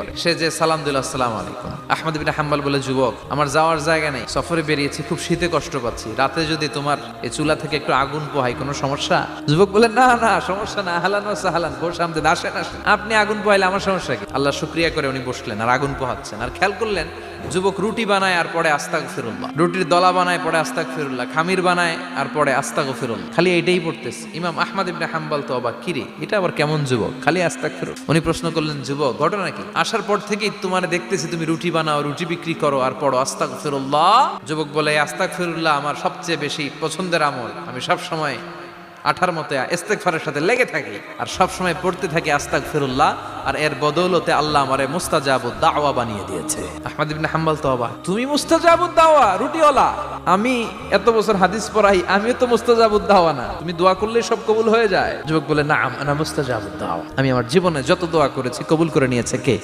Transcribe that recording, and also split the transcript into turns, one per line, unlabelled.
করে, সে যে সালাম দিল আসসালামু আলাইকুম। আহমদ ইবনে হাম্বল বলে, যুবক, আমার যাওয়ার জায়গা নেই, সফরে বেরিয়েছি, খুব শীতে কষ্ট পাচ্ছি, রাতে যদি তোমার এই চুলা থেকে একটু আগুন পোহাই কোনো সমস্যা? যুবক বলে, না না, সমস্যা না, আহলান ওয়া সাহলান, বসে আমদের আসেন আসেন, আপনি আগুন পোহাইলে আমার সমস্যা কি? আল্লাহ শুকরিয়া করে উনি বসলেন আর আগুন পোহাচ্ছেন। আর খেয়াল করলেন, যুবক রুটি বানায় আর পরে আস্তাগফিরুল্লাহ, রুটির দলা বানায় পরে আস্তাগফিরুল্লাহ, খামির বানায় আর পরে আস্তাগফিরুল্লাহ, খালি এইটাই পড়তেছে। ইমাম আহমদ ইবনে হাম্বল তো অবাক, কিরে এটা আবার কেমন যুবক, খালি আস্তাগফিরুল্লাহ। উনি প্রশ্ন করলেন, যুবক, ঘটনা কি? আসার পর থেকেই তোমার দেখতেছি তুমি রুটি বানাও, রুটি বিক্রি করো আর পড়ো আস্তাগফিরুল্লাহ। যুবক বলে, আস্তাগফিরুল্লাহ আমার সবচেয়ে বেশি পছন্দের আমল, আমি সব সময় আঠার মতো ইস্তেগফারের সাথে লেগে থাকি আর সব সময় পড়তে থাকি আস্তাগফিরুল্লাহ, আর এর বদৌলতে আল্লাহ আমারে মুস্তাজাবুদ দাওয়া বানিয়ে দিয়েছে। আহমদ ইবনে হাম্বল তো অবাক, তুমি মুস্তাজাবুদ দাওয়া, রুটিওয়ালা? আমি এত বছর হাদিস পড়াই, আমিও তো মুস্তাজাবুদ দাওয়া না, তুমি দোয়া করলেই সব কবুল হয়ে যায়? যুবক বলে, নাম আনা মুস্তাজাবুদ দাওয়া, আমি আমার জীবনে যত দোয়া করেছি কবুল করে নিয়েছে কে?